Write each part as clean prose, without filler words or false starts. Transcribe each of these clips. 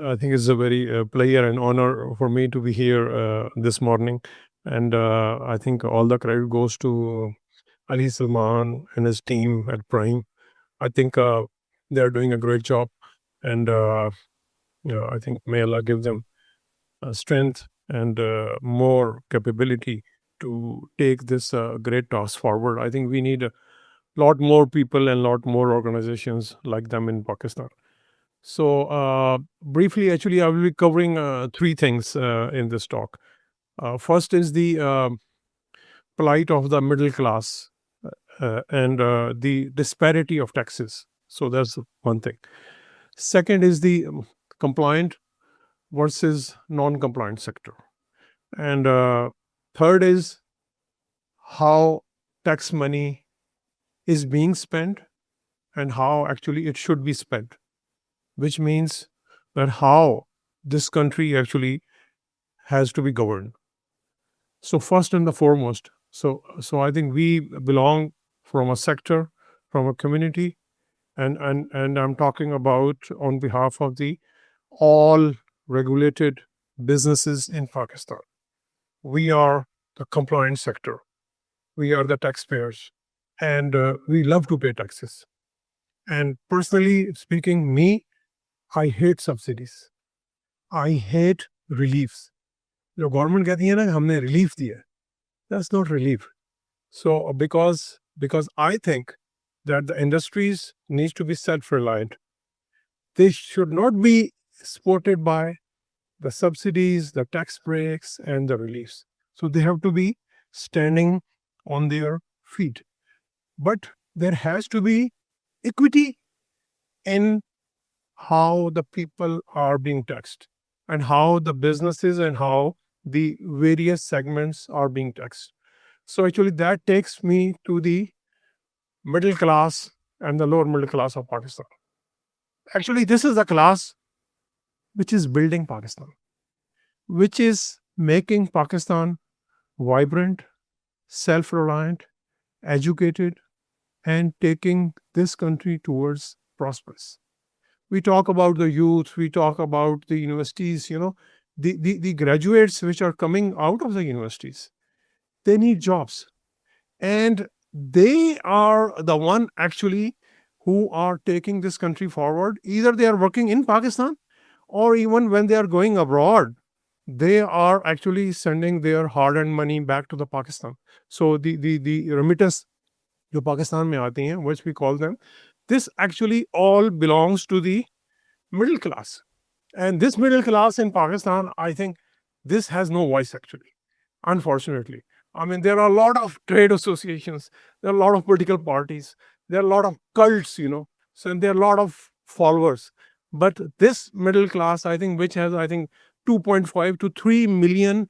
I think it's a very pleasure and honor for me to be here this morning. And I think all the credit goes to Ali Salman and his team at Prime. I think they're doing a great job. And I think may Allah give them strength and more capability to take this great task forward. I think we need a lot more people and lot more organizations like them in Pakistan. So, briefly, actually, I will be covering three things in this talk. First is the plight of the middle class and the disparity of taxes. So, that's one thing. Second is the compliant versus non compliant sector. And third is how tax money is being spent and how actually it should be spent, which means that how this country actually has to be governed. So first and the foremost, so I think we belong from a sector, from a community, and I'm talking about on behalf of the all regulated businesses in Pakistan. We are the compliant sector. We are the taxpayers, and we love to pay taxes. And personally speaking, me, I hate subsidies. I hate reliefs. جو government کہتی ہے نا ہم نے relief دیا that's not relief. So because I think that the industries needs to be self-reliant. They should not be supported by the subsidies, the tax breaks, and the reliefs. So they have to be standing on their feet. But there has to be equity in how the people are being taxed and how the businesses and how the various segments are being taxed. So actually that takes me to the middle class and the lower middle class of Pakistan. Actually, this is the class which is building Pakistan, which is making Pakistan vibrant, self-reliant, educated, and taking this country towards prosperous. We talk about the youth, we talk about the universities, the graduates which are coming out of the universities, they need jobs. And they are the one actually who are taking this country forward. Either they are working in Pakistan or even when they are going abroad, they are actually sending their hard-earned money back to the Pakistan. So the remittance جو پاکستان میں آتی ہیں which we call them, this actually all belongs to the middle class. And this middle class in Pakistan, I think this has no voice actually, unfortunately. I mean, there are a lot of trade associations, there are a lot of political parties, there are a lot of cults, so there are a lot of followers. But this middle class, I think, which has, I think, 2.5 to 3 million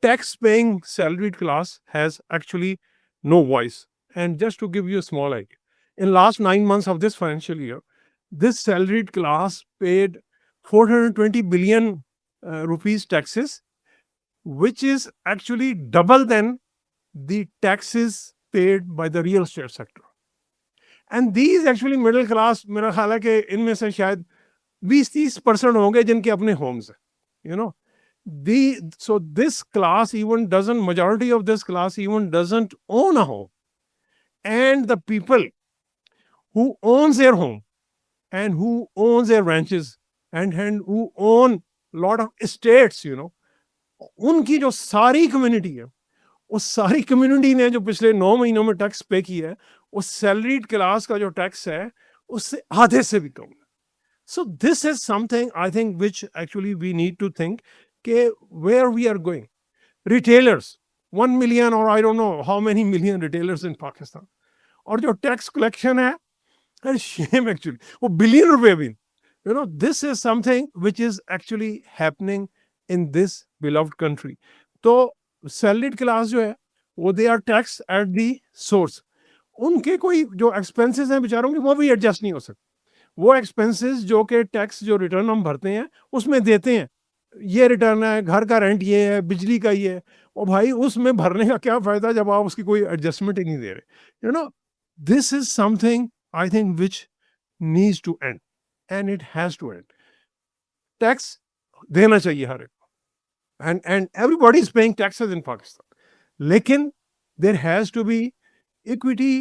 tax-paying salaried class has actually no voice. And just to give you a small idea, in last 9 months of this financial year, this salaried class paid 420 billion rupees taxes, which is actually double than the taxes paid by the real estate sector. And these actually middle class, میرا خیال ہے کہ ان میں سے شاید 20-30% ہوں گے جن کے اپنے ہومز ہیں, so this class even doesn't, majority of this class even doesn't own a home. And the people who owns their home and who owns their ranches and who own lot of estates, ان کی جو ساری community ہے, اس ساری community نے جو پچھلے 9 مہینوں میں ٹیکس پے کی ہے, اس سیلریڈ کلاس کا جو ٹیکس ہے اس سے آدھے سے بھی کم ہے. So this is something I think which actually we need to think کہ where we are going. Retailers, 1 million or I don't know how many million retailers in Pakistan. اور جو ٹیکس کلیکشن ہے shame actually, وہ billion روپے بھی. This is something which is actually happening in this beloved country. تو salaried class جو ہے وہ they are taxed at the source. ان کے کوئی جو ایکسپینسز ہیں بیچاروں کے وہ بھی ایڈجسٹ نہیں ہو سکتے. وہ ایکسپینسز جو کہ ٹیکس جو ریٹرن ہم بھرتے ہیں اس میں دیتے ہیں, یہ ریٹرن ہے, گھر کا رینٹ یہ ہے, بجلی کا یہ ہے, اور بھائی اس میں بھرنے کا کیا فائدہ جب آپ اس کی کوئی ایڈجسٹمنٹ ہی نہیں دے رہے. This is something I think which needs to end, and it has to end. Tax دینا چاہیے ہر ایک کو, and everybody is paying taxes in Pakistan. لیکن there has to be equity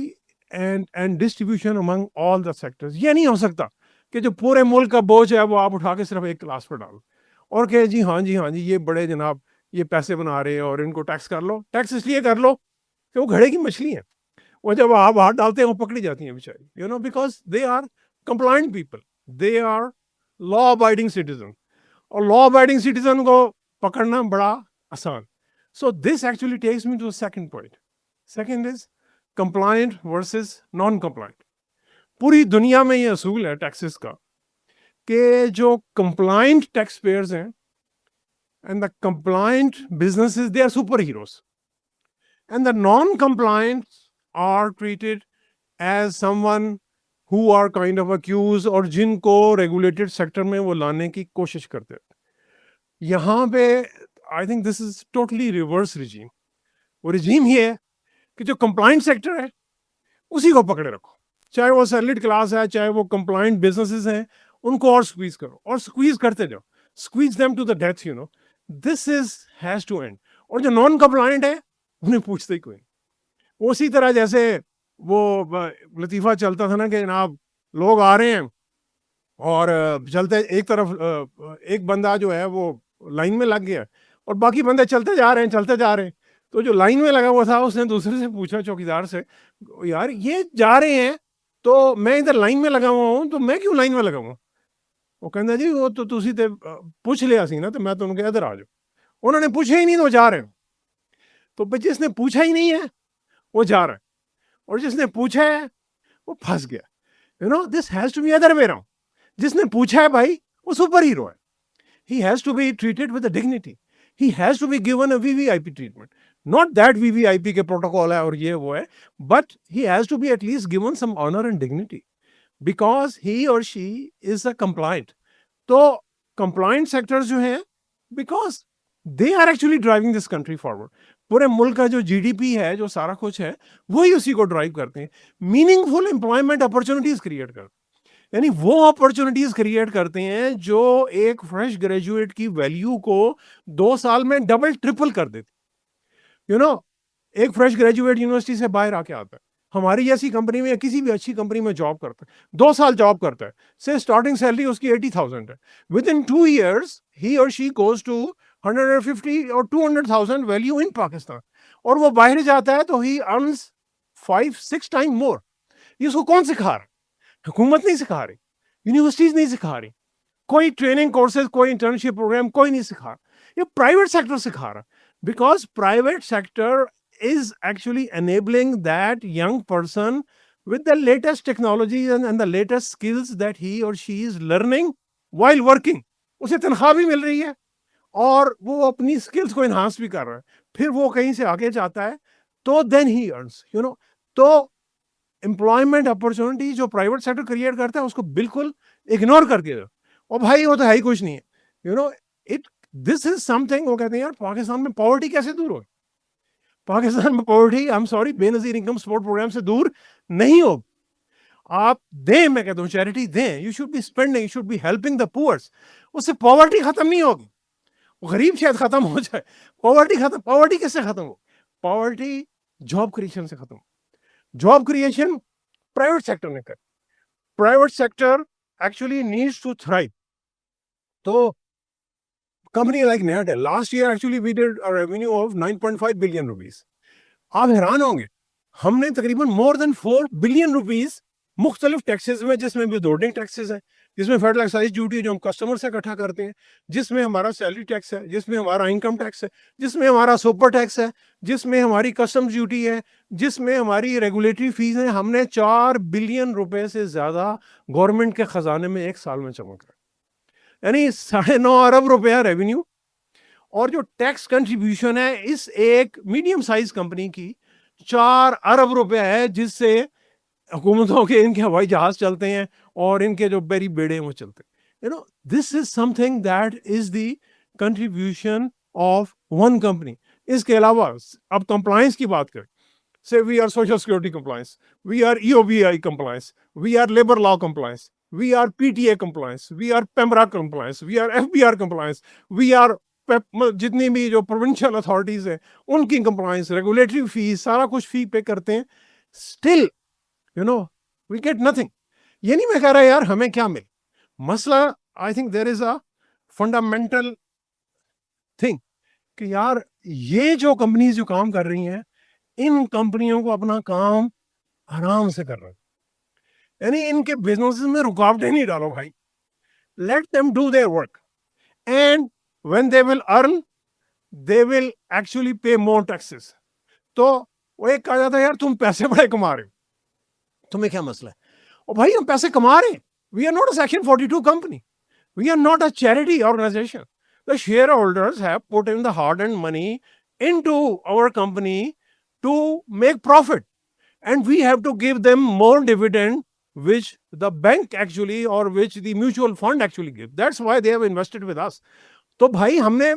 and distribution among all the sectors. یہ نہیں ہو سکتا کہ جو پورے ملک کا بوجھ ہے وہ آپ اٹھا کے صرف ایک کلاس پر ڈالو اور کہ جی ہاں جی یہ بڑے جناب یہ پیسے بنا رہے ہیں اور ان کو ٹیکس کر لو. ٹیکس اس لیے کر لو کہ وہ گھڑے کی مچھلی ہیں, وہ جب آپ ہاتھ ڈالتے ہیں وہ پکڑی جاتی ہیں بیچاری, because they are compliant people, they are law abiding citizen, اور لا ابائڈنگ سٹیزن کو پکڑنا بڑا آسان. So this actually takes me to the second point. Second is compliant versus non-compliant. پوری دنیا میں یہ اصول ہے ٹیکسز کا کہ جو compliant tax payers ہیں and the compliant businesses, they are superheroes. And the non-compliant are treated as someone who are kind of accused, اور جن کو regulated sector میں وہ لانے کی کوشش کرتے ہیں. یہاں پہ I think this is totally reverse regime. وہ regime یہ ہے کہ جو compliant sector ہے اسی کو پکڑے رکھو, چاہے وہ سیلریڈ کلاس ہے, چاہے وہ compliant businesses ہیں, ان کو اور squeeze کرو اور squeeze کرتے جاؤ, squeeze them to the death, This has to end. اور جو non compliant ہے انہیں پوچھتے ہی کوئی نہیں. وہ اسی طرح جیسے وہ لطیفہ چلتا تھا نا کہ جناب لوگ آ رہے ہیں اور چلتے ایک طرف ایک بندہ جو ہے وہ لائن میں لگ گیا اور باقی بندے چلتے جا رہے ہیں, تو جو لائن میں لگا ہوا تھا اس نے دوسرے سے پوچھا, چوکیدار سے, یار یہ جا رہے ہیں تو میں ادھر لائن میں لگا ہوا ہوں, تو میں کیوں لائن میں لگا ہوں؟ وہ کہنا جی وہ تو تسی تے پوچھ لیا سی نا, تو میں تو ان کے ادھر آ جاؤ. انہوں نے پوچھا ہی نہیں تو وہ جا رہے ہیں. تو جس نے پوچھا ہی نہیں ہے وہ جا رہا ہے, اور جس نے پوچھا ہے وہ پھنس گیا. This has to be other way round. جس نے پوچھا ہے بھائی وہ سپر ہیرو ہے. He has to be treated with a dignity. He has to be given a VVIP treatment. Not that VVIP کے protocol ہے اور یہ وہ ہے, but he has to be at least given some honor and dignity because he or she is a compliant. تو compliant sectors جو ہیں, because they are actually driving this country forward. پورے ملک کا جو GDP ہے, جو سارا کچھ ہے, وہی اسی کو ڈرائیو کرتے ہیں. میننگ فل امپلائمنٹ اپرچونیٹیز کریٹ کرتے ہیں, یعنی وہ اپرچونیٹیز کریٹ کرتے ہیں جو ایک فریش گریجویٹ کی ویلیو کو 2 سال میں ڈبل ٹرپل کر دیتی. ایک فریش گریجویٹ یونیورسٹی سے باہر آ کے آتا ہے, ہماری جیسی کمپنی میں یا کسی بھی اچھی کمپنی میں جاب کرتا ہے, 2 سال جاب کرتا ہے, سے اسٹارٹنگ سیلری اس کی 80,000 ہے. With in 2 years he or she goes to 150 اور 200,000 ویلیو ان پاکستان, اور وہ باہر جاتا ہے تو he earns 5-6 times more. یہ اس کو کون سکھا رہا ہے؟ حکومت نہیں سکھا رہی, یونیورسٹیز نہیں سکھا رہی, کوئی ٹریننگ کورسز, کوئی انٹرنشپ پروگرام کوئی نہیں سکھا رہا. یہ پرائیویٹ سیکٹر سکھا رہا, because private sector is actually enabling that young person with the latest technologies and the latest skills that he or she is learning while working. اسے تنخواہ بھی مل رہی ہے اور وہ اپنی اسکلس کو انہانس بھی کر رہا ہے. پھر وہ کہیں سے آگے جاتا ہے تو then he earns, تو امپلائمنٹ اپرچونٹی جو پرائیویٹ سیکٹر کریٹ کرتا ہے اس کو بالکل اگنور کر کے, اور بھائی وہ تو ہے ہی کچھ نہیں ہے. This is some thing. وہ کہتے ہیں یار پاکستان میں پاورٹی کیسے دور ہو؟ پاکستان میں پاورٹی, آئی ایم سوری, بے نظیر انکم سپورٹ پروگرام سے دور نہیں ہو. آپ دیں, میں کہتا ہوں چیریٹی دیں, you should be spending, you should be helping the poors. اس سے پاورٹی ختم نہیں ہوگی, غریب شاید ختم ہو جائے, پاورٹی کس سے ختم ہو؟ پاورٹی جاب کریشن سے ختم ہو. جاب کریشن پرائیویٹ سیکٹر نے کر. Private sector actually needs to thrive. تو کمپنی لائک نیاٹل last year actually we did a revenue of 9.5 billion rupees. آپ حیران ہوں گے, ہم نے تقریباً مور دین 4 بلین روپیز مختلف ٹیکسز میں, جس میں بھی ڈوڈنگ ٹیکسز ہیں, جس میں فیڈرل ایکسائز ڈیوٹی جو ہم کسٹمر سے اکٹھا کرتے ہیں, جس میں ہمارا سیلری ٹیکس ہے, جس میں ہمارا انکم ٹیکس ہے, جس میں ہمارا سپر ٹیکس ہے, جس میں ہماری کسٹمز ڈیوٹی ہے, جس میں ہماری ریگولیٹری فیس ہیں, ہم نے 4 بلین روپے سے زیادہ گورنمنٹ کے خزانے میں ایک سال میں چمک رہا ہے, یعنی 9.5 ارب روپیہ ریونیو. اور جو ٹیکس کنٹریبیوشن ہے اس ایک میڈیم سائز کمپنی کی 4 ارب روپے ہے, جس سے حکومتوں کے ان کے ہوائی جہاز چلتے ہیں اور ان کے جو بڑی بیڑے ہیں وہ چلتے ہیں. This is something that is the contribution of one company. اس کے علاوہ اب کمپلائنس کی بات کریں, say we are social security compliance, we are EOBI compliance, we are labor law compliance. we are PTA compliance, we are PEMRA compliance, we are FBR compliance, we are جتنی بھی جو پروونشل اتھارٹیز ہیں ان کی compliance, regulatory face, سارا کچھ فی پے کرتے ہیں, اسٹل وی گیٹ نتھنگ. یہ نہیں میں کہہ رہا یار ہمیں کیا مل. مسئلہ I think there is a fundamental thing کہ یار یہ جو کمپنیز جو کام کر رہی ہیں ان کمپنیوں کو اپنا کام آرام سے کرنا, یعنی ان کے بزنس میں رکاوٹیں نہیں ڈالو بھائی. Let them do their work, and when they will earn, they will actually pay more taxes. تو وہ ایک کہا جاتا ہے یار تم پیسے بڑے کما رہے ہو, تمہیں کیا مسئلہ ہے؟ اور بھائی ہم پیسے کما رہے ہیں. We are not a Section 42 company. We are not a charity organization. The shareholders have put in the hard-earned money into our company to make profit. And we have to give them more dividend, which the bank actually or which the mutual fund actually gives. That's why they have invested with us. تو بھائی ہم نے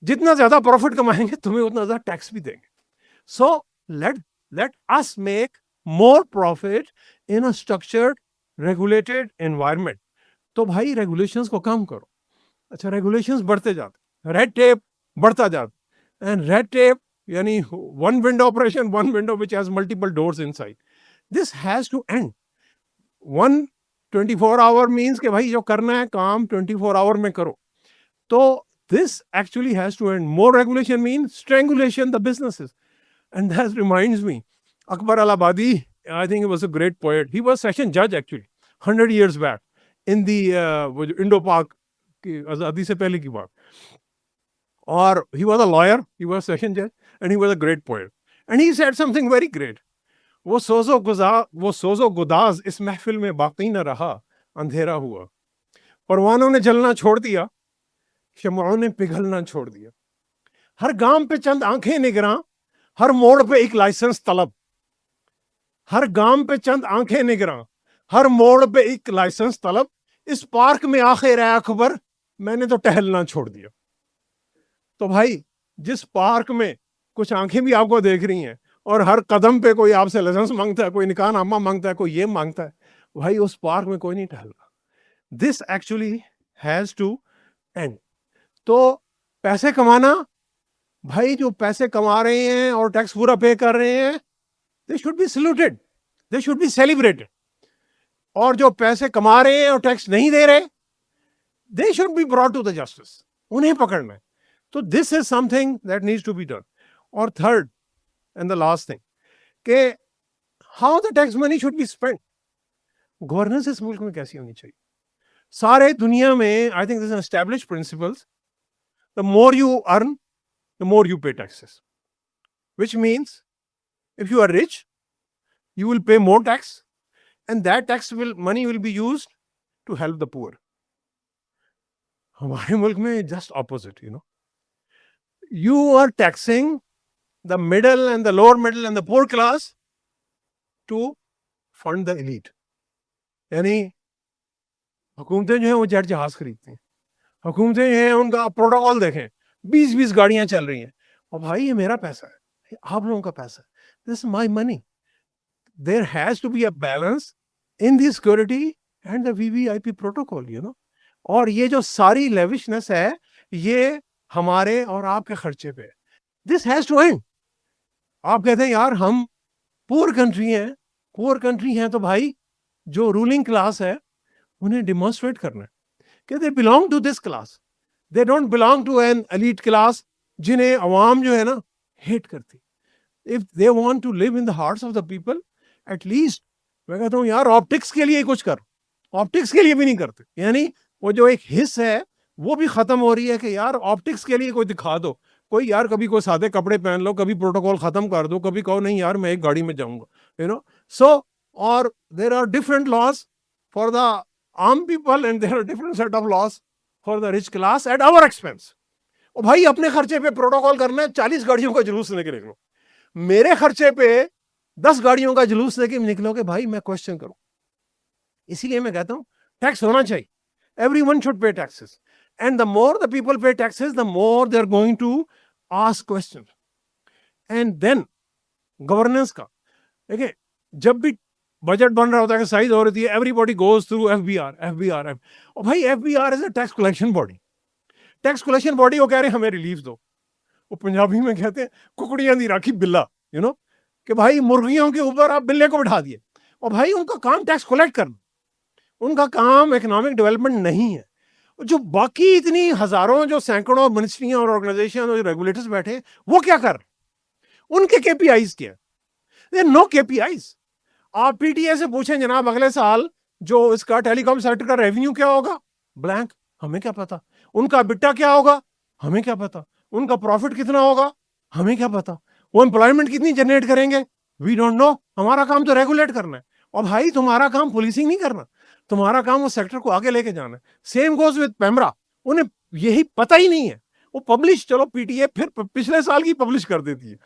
جتنا زیادہ profit کمائیں گے تمہیں اتنا زیادہ ٹیکس بھی دیں گے. So let us make more profit in a structured regulated environment. تو بھائی ریگولیشنس کو کم کرو. اچھا ریگولیشنس بڑھتے جاتے, ریڈ ٹیپ بڑھتا جاتا, اینڈ ریڈ ٹیپ یعنی one window operation, one window which has multiple doors inside. This has to end. 24 hour means کہ بھائی جو کرنا ہے کام 24 آور میں کرو. تو this actually has to end. More regulation means strangulation the businesses. And that reminds me, Akbar al-Abadi, I think he was a great poet. He was session judge actually 100 years back in the Indo-Pak ki azadi se pehle ki baat. Or he was a lawyer, he was session judge, and he was a great poet. And he said something very great. وہ سوز و گداز اس محفل میں باقی نہ رہا, اندھیرا ہوا, پروانوں نے جلنا چھوڑ دیا, شمعوں نے پگھلنا چھوڑ دیا. ہر گام پہ چند آنکھیں نگراں, ہر موڑ پہ ایک لائسنس طلب. ہر گام پہ چند آنکھیں نگراں, ہر موڑ پہ ایک لائسنس طلب. اس پارک میں آخر ہے اکبر, میں نے تو ٹہلنا چھوڑ دیا. تو بھائی جس پارک میں کچھ آنکھیں بھی آپ کو دیکھ رہی ہیں اور ہر قدم پہ کوئی آپ سے لائسنس مانگتا ہے, کوئی نکاح نامہ مانگتا ہے, کوئی یہ مانگتا ہے, بھائی اس پارک میں کوئی نہیں ٹہل رہا. This actually has to end. تو پیسے کمانا, بھائی جو پیسے کما رہے ہیں اور ٹیکس پورا پے کر رہے ہیں, they should be saluted, they should be celebrated. اور جو پیسے کما رہے ہیں اور ٹیکس نہیں دے رہے, they should be brought to the justice, انہیں پکڑنا ہے. تو this is something that needs to be done. اور third and the last thing کہ how the tax money should be spend. Governance اس ملک میں کیسی ہونی چاہیے؟ سارے دنیا میں I think this is established principles. The more you earn, the more you pay taxes. Which means, if you are rich, you will pay more tax, and that money will be used to help the poor. ہمارے ملک میں just opposite, You are taxing the middle and the lower middle and the poor class to fund the elite. یعنی حکومتیں جو ہیں وہ jet جہاز خریدتی ہیں, حکومتیں ہیں ان کا پروٹوکول دیکھیں, 20 گاڑیاں چل رہی ہیں, اور بھائی یہ میرا پیسہ ہے, آپ لوگوں کا پیسہ ہے, this is my money. There has to be a balance in the security and the VVIP protocol, اور یہ جو ساری لیوشنس ہے یہ ہمارے اور آپ کے خرچے پہ. This has to end. آپ کہتے ہیں یار ہم پور کنٹری ہیں, تو بھائی جو رولنگ کلاس ہے انہیں ڈیمانسٹریٹ کرنا ہے کہ they belong to this class. They don't belong to an elite class جنہیں عوام جو ہے نا ہیٹ کرتی. If they want to live in the hearts of the people, at least میں کہتا ہوں یار آپٹکس کے لیے کچھ کرو. آپٹکس کے لیے بھی نہیں کرتے, یعنی وہ جو ایک حص ہے وہ بھی ختم ہو رہی ہے کہ یار آپٹکس کے لیے کوئی دکھا دو, کوئی یار کبھی کوئی سادے کپڑے پہن لو, کبھی پروٹوکول ختم کر دو, کبھی کہو نہیں یار میں ایک گاڑی میں جاؤں گا, So, or there are different laws for the armed people and there are different set of laws for the rich class at our expense. اور بھائی اپنے خرچے پہ پروٹوکول کرنا ہے, 40 گاڑیوں کا جلوس لے کے نکلو. میرے خرچے پہ 10 گاڑیوں کا جلوس لے کے نکلو کہ بھائی میں کوشچن کروں. اسی لیے میں کہتا ہوں ٹیکس ہونا چاہیے. Everyone should pay taxes. And the more the people pay taxes, the more they are going to ask questions. And then governance کا دیکھیں, جب بھی بجٹ بن رہا ہوتا ہے, ایکسرسائز ہو رہی ہے, everybody goes through F B R. اور بھائی F B R is a tax collection body. Tax collection body وہ کہہ رہے ہیں ہمیں ریلیف دو. وہ پنجابی میں کہتے ہیں ککڑیاں دی راکھی بلا, کہ بھائی مرغیوں کے اوپر آپ بلے کو بٹھا دیے. اور بھائی ان کا کام ٹیکس کلیکٹ کرنا, ان کا کام اکنامک ڈیولپمنٹ نہیں ہے. جو باقی اتنی ہزاروں جو سینکڑوں منسٹریاں اور آرگنائزیشن اور ریگولیٹرز بیٹھے وہ کیا کر, ان کے KPIs کیا؟ نو KPIs. آپ پی ٹی اے سے پوچھیں جناب اگلے سال جو اس کا ٹیلی کام سیکٹر کا ریونیو کیا ہوگا, بلینک, ہمیں کیا پتا. ان کا بٹا کیا ہوگا, ہمیں کیا پتا. ان کا پروفٹ کتنا ہوگا, ہمیں کیا پتا. وہ امپلائمنٹ کتنی جنریٹ کریں گے, وی ڈونٹ نو. ہمارا کام تو ریگولیٹ کرنا ہے. اور بھائی تمہارا کام پولیسنگ نہیں کرنا, تمہارا کام وہ سیکٹر کو آگے لے کے جانا ہے. سیم گوز وتھ پیمرا, انہیں یہی پتہ ہی نہیں ہے. وہ پبلش, چلو پی ٹی اے پھر پچھلے سال کی پبلش کر دیتی ہے,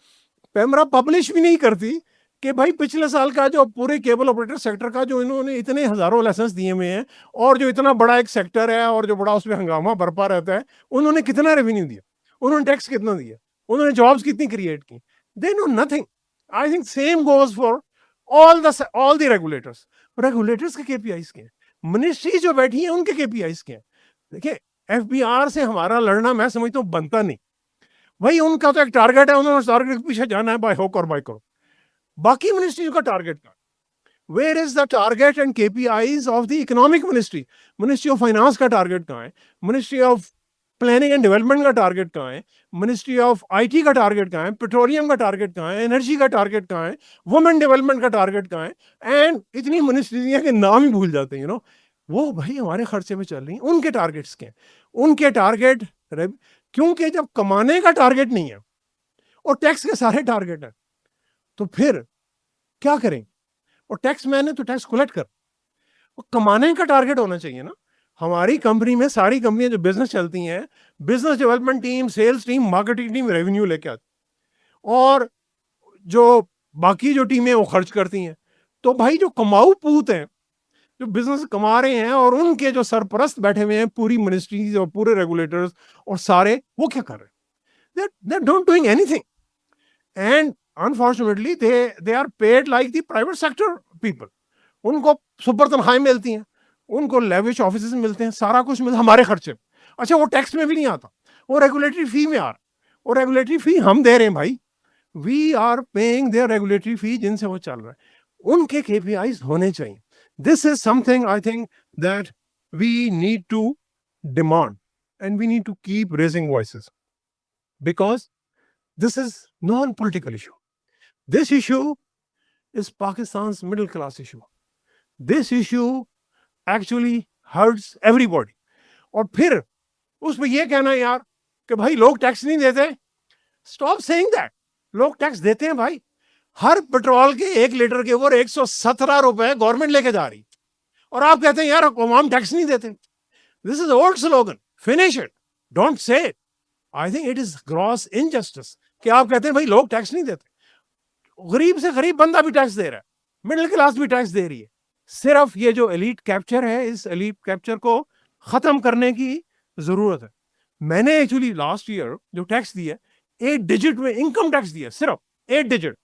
پیمرا پبلش بھی نہیں کرتی کہ بھائی پچھلے سال کا جو پورے کیبل آپریٹر سیکٹر کا جو انہوں نے اتنے ہزاروں لائسنس دیے ہوئے ہیں, اور جو اتنا بڑا ایک سیکٹر ہے اور جو بڑا اس پہ ہنگامہ برپا رہتا ہے, انہوں نے کتنا ریونیو دیا, انہوں نے ٹیکس کتنا دیا, انہوں نے جابس کتنی کریٹ کی. They know nothing. I think same goes for all the regulators. Regulators کے KPIs کے ہیں, منسٹری جو بیٹھی ہیں ان کے KPIs کے ہیں. دیکھیں ایف بی آر سے ہمارا لڑنا میں سمجھتا ہوں بنتا نہیں. بھائی ان کا تو ایک ٹارگیٹ ہے, انہوں نے ٹارگیٹ کے پیچھے جانا ہے بائی ہوک اور بائی کرو. باقی منسٹریوں کا ٹارگیٹ کا, where is the target and KPIs of the economic ministry. Ministry of finance کا ٹارگیٹ کہاں ہے, ministry of planning and development کا ٹارگیٹ کہاں ہے, منسٹری آف IT کا ٹارگیٹ کہاں ہے, پیٹرولیم کا ٹارگیٹ کہاں ہے, انرجی کا ٹارگیٹ کہاں ہے, وومن ڈیولپمنٹ کا ٹارگیٹ کہاں ہے. اینڈ اتنی منسٹریاں کے نام ہی بھول جاتے ہیں وہ بھائی ہمارے خرچے میں چل رہی ہیں. ان کے ٹارگیٹس کے ہیں, ان کے ٹارگیٹ, کیونکہ جب کمانے کا ٹارگیٹ نہیں ہے اور ٹیکس کے سارے ٹارگیٹ ہیں تو پھر کیا کریں. اور ٹیکس مین ہے تو ٹیکس کلیکٹ کر, اور کمانے کا ٹارگیٹ ہونا چاہیے نا. ہماری کمپنی میں ساری کمپنیاں جو بزنس چلتی ہیں, business development team, sales team, marketing team revenue لے کے آتی, اور جو باقی جو ٹیمیں وہ خرچ کرتی ہیں. تو بھائی جو کماؤ پوت ہیں, جو بزنس کما رہے ہیں, اور ان کے جو سرپرست بیٹھے ہوئے ہیں پوری منسٹریز اور پورے ریگولیٹرز اور سارے, وہ کیا کر رہے ہیں؟ They're not doing anything. And unfortunately they are paid like the private sector people. ان کو سپر تنخواہیں ملتی ہیں, ان کو لیوش آفیسز ملتے ہیں, سارا کچھ ملتا ہے ہمارے خرچے. اچھا وہ ٹیکس میں بھی نہیں آتا, وہ ریگولیٹری فی میں آ رہا, اور ریگولیٹری فی ہم دے رہے ہیں بھائی. We are paying their regulatory fee جن سے وہ چل رہا ہے. ان کے KPIs ہونے چاہیے. This is something I think that we need to demand, and we need to keep raising voices, because this is non-political issue. This issue is Pakistan's middle class issue. This issue actually hurts everybody. اور پھر اس پہ یہ کہنا ہے یار کہ بھائی لوگ ٹیکس نہیں دیتے. Stop saying that. لوگ ٹیکس دیتے ہیں بھائی. ہر پیٹرول کے 1 لیٹر کے اوپر 117 روپے گورنمنٹ لے کے جا رہی, اور آپ کہتے ہیں یار عوام ٹیکس نہیں دیتے. This is old slogan. Finish it. Don't say it. I think it is gross injustice کہ آپ کہتے ہیں بھائی لوگ ٹیکس نہیں دیتے. غریب سے غریب بندہ بھی ٹیکس دے رہا ہے, مڈل کلاس بھی ٹیکس دے رہی ہے. صرف یہ جو ایلیٹ کیپچر ہے, اس ایلیٹ کیپچر کو ختم کرنے کی ضرورت ہے. میں نے ایکچولی لاسٹ ایئر جو ٹیکس دیا 8 ڈیجٹ میں انکم ٹیکس دیا, صرف 8 ڈیجٹ.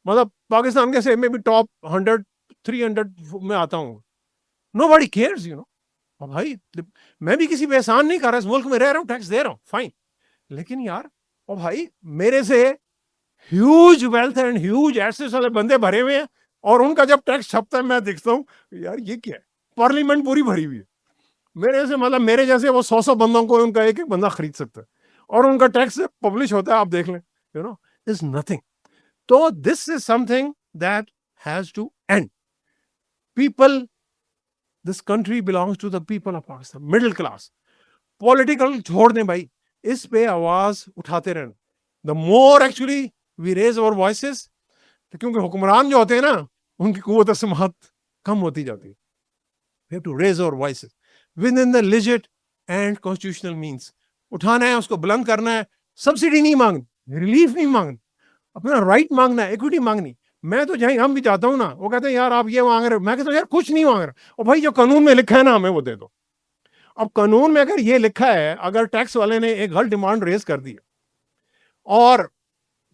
مطلب پاکستان کے سے میں بھی ٹاپ 100 300 میں آتا ہوں. Nobody cares, بھائی میں بھی کسی پہ احسان نہیں کر رہا, اس ملک میں رہ رہا ہوں, ٹیکس دے رہا ہوں, فائن. لیکن یار اور بھائی میرے سے huge wealth and huge assets والے بندے بھرے ہوئے ہیں, اور ان کا جب ٹیکس چھپتا ہے میں دیکھتا ہوں یار یہ کیا ہے, پارلیمنٹ پوری بھری ہوئی ہے. میرے سے مطلب میرے جیسے وہ 100 بندوں کو ان کا ایک بندہ خرید سکتا ہے, اور ان کا ٹیکس پبلش ہوتا ہے, آپ دیکھ لیں, از نتھنگ. تو this is something that has to end. People, this country belongs to the people of Pakistan, middle class. Political چھوڑ دیں بھائی, اس پہ آواز اٹھاتے رہنا. The more actually we raise our voices, کیونکہ حکمران جو ہوتے ہیں نا ان کی قوت سماعت کم ہوتی جاتی ہے. We have to raise our voices within the legit and constitutional means. اٹھانا ہے, اس کو بلند کرنا ہے. سبسڈی نہیں مانگنی, ریلیف نہیں مانگنی, اپنا رائٹ مانگنا ہے, ایکوٹی مانگنی. میں تو جہاں ہم بھی چاہتا ہوں نا, وہ کہتے ہیں یار آپ یہ مانگ رہے, میں کہتا ہوں یار کچھ نہیں مانگ رہا, اور بھائی جو قانون میں لکھا ہے نا ہمیں وہ دے دو. اب قانون میں اگر یہ لکھا ہے, اگر ٹیکس والے نے ایک غلط ڈیمانڈ ریز کر دی اور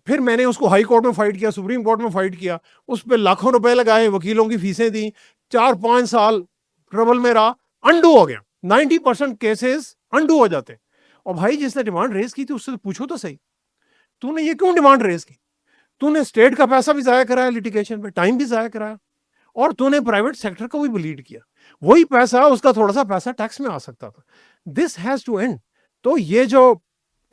پھر میں نے اس کو ہائی کورٹ میں فائٹ کیا, سپریم کورٹ میں فائٹ کیا, اس پہ لاکھوں روپے لگائے, وکیلوں کی فیسیں دی, 4-5 سال ٹربل میں رہا, انڈو ہو گیا. 90% کیسز انڈو ہو جاتے. اور بھائی جس نے ڈیمانڈ ریز کی تھی اس سے پوچھو تو صحیح, تو نے یہ کیوں ڈیمانڈ ریز کی؟ تو نے اسٹیٹ کا پیسا بھی ضائع کرایا لٹیگیشن پہ, ٹائم بھی ضائع کرایا, اور تو نے پرائیویٹ سیکٹر کو بھی بلیڈ کیا. وہی پیسہ, اس کا تھوڑا سا پیسہ ٹیکس میں آ سکتا تھا. This has to end. تو یہ جو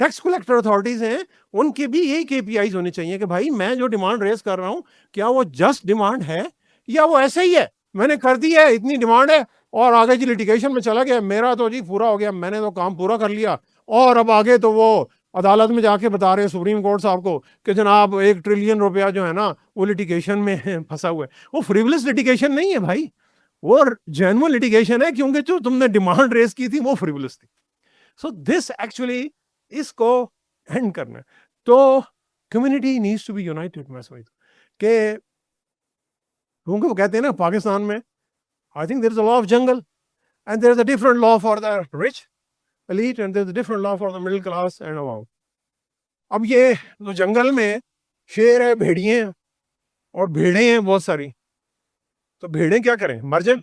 ٹیکس کلیکٹر اتھارٹیز ہیں ان کے بھی یہی KPIs ہونے چاہیے کہ بھائی میں جو ڈیمانڈ ریز کر رہا ہوں کیا وہ جسٹ ڈیمانڈ ہے یا وہ ایسے ہی ہے, میں نے کر دی ہے, اتنی ڈیمانڈ ہے اور آگے جی لٹیگیشن میں چلا گیا, میرا تو جی پورا ہو گیا, میں نے تو کام پورا کر لیا, اور اب آگے تو وہ عدالت میں جا کے بتا رہے ہیں سپریم کورٹ صاحب کو کہ جناب 1 ٹریلین روپیہ جو ہے نا وہ لٹیگیشن میں پھنسا ہوا ہے. وہ فریولس لٹیگیشن نہیں ہے بھائی, وہ جینوئن لٹیگیشن ہے, کیونکہ جو تم نے ڈیمانڈ ریز کی تھی وہ فریولس تھی. سو دس ایکچولی اس کو اینڈ کرنا ہے. تو community needs to be united. میں سمجھتا ہوں کہ کیونکہ وہ کہتے ہیں نا پاکستان میں I think there is a law of jungle and there is a different law for the rich elite and there is a different law for the middle class and above. اب یہ تو جنگل میں شیر ہے, بھیڑیے ہیں اور بھیڑیں ہیں بہت ساری, تو بھیڑیں کیا کریں, مر جائیں؟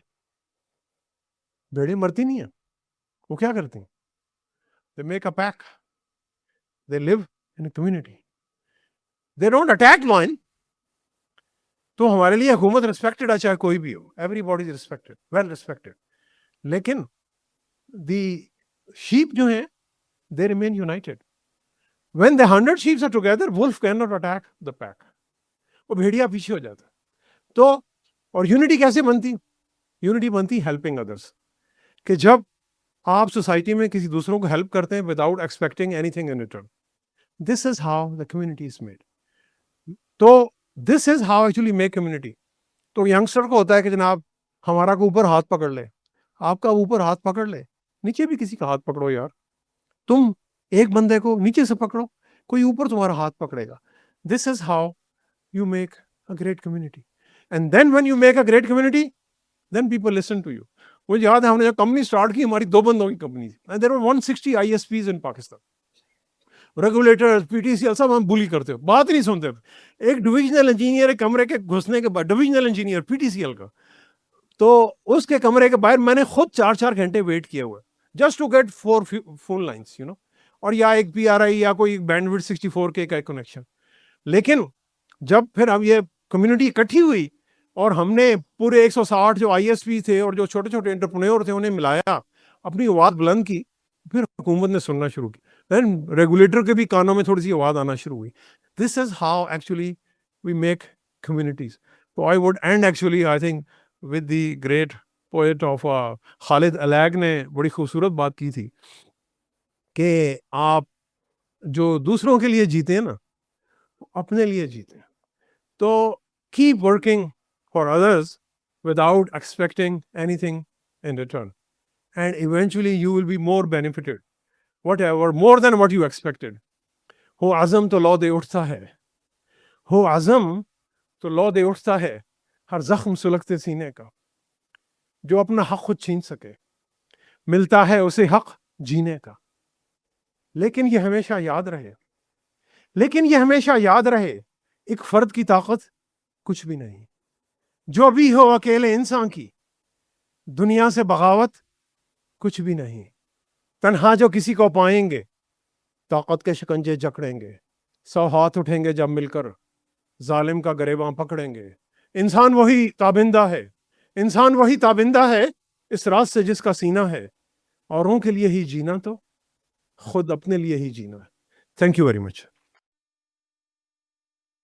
بھیڑیں مرتی نہیں ہیں. وہ کیا کرتی ہیں؟ They make a pack. They live in a community. They don't attack lion. تو ہمارے لیے حکومت ریسپیکٹڈ ہے, چاہے کوئی بھی ہو, everybody is respected, well respected. لیکن دی شیپ جو ہیں they remain united. When the 100 sheep are together, wolf cannot attack the pack. وہ بھیڑیا پیچھے ہو جاتا. تو اور یونٹی کیسے بنتی؟ یونٹی بنتی ہیلپنگ ادرس, کہ جب آپ سوسائٹی میں کسی دوسروں کو ہیلپ کرتے ہیں without expecting anything in return. This is how the community is made. تو this is how actually make community. تو ینگسٹر کو ہوتا ہے کہ جناب ہمارا کو اوپر ہاتھ پکڑ لے, آپ کا اوپر ہاتھ پکڑ لے, نیچے بھی کسی کا ہاتھ پکڑو یار. تم ایک بندے کو نیچے سے پکڑو, کوئی اوپر تمہارا ہاتھ پکڑے گا. This is how you make a great community. And then when you make a great community then people listen to you. مجھے یاد ہے ہم نے جب کمپنی اسٹارٹ کی, ہماری 2 بندوں کی کمپنی تھی, and there were 160 ISPs in Pakistan. Regulator, PTCL سب ہم بلی کرتے ہو, بات نہیں سنتے. ایک ڈویژنل انجینئر ایک کمرے کے گھسنے کے بعد, ڈویژنل انجینئر PTCL کا, تو اس کے کمرے کے باہر میں نے خود 4-4 گھنٹے ویٹ کیا ہوا ہے just to get 4 phone lines you know, اور یا ایک PRI یا کوئی بینڈ وڈتھ 64K کا کنیکشن. لیکن جب پھر اب یہ کمیونٹی اکٹھی ہوئی اور ہم نے پورے 160 جو ISP تھے اور جو چھوٹے چھوٹے انٹرپرینور تھے انہیں ملایا, اپنی آواز بلند کی, پھر حکومت نے سننا شروع کی, دین ریگولیٹر کے بھی کانوں میں تھوڑی سی آواز آنا شروع ہوئی. This is how actually we make communities. تو I would and actually I think with the great poet of Khalid الیگ نے بڑی خوبصورت بات کی تھی کہ آپ جو دوسروں کے لیے جیتے ہیں نا, اپنے لیے جیتے ہیں. تو keep working for others without expecting anything in return, and eventually you will be more benefited, whatever, more than what you expected. ہو عزم تو لو دے اٹھتا ہے, ہو عزم تو لو دے اٹھتا ہے, ہر زخم سلگتے سینے کا, جو اپنا حق خود چھین سکے, ملتا ہے اسے حق جینے کا. لیکن یہ ہمیشہ یاد رہے, لیکن یہ ہمیشہ یاد رہے, ایک فرد کی طاقت کچھ بھی نہیں, جو بھی ہو اکیلے انسان کی, دنیا سے بغاوت کچھ بھی نہیں. تنہا جو کسی کو پائیں گے, طاقت کے شکنجے جکڑیں گے, 100 ہاتھ اٹھیں گے جب مل کر, ظالم کا گریباں پکڑیں گے. انسان وہی تابندہ ہے, انسان وہی تابندہ ہے اس راز سے جس کا سینہ ہے, اوروں کے لیے ہی جینا تو خود اپنے لیے ہی جینا ہے. Thank you very much.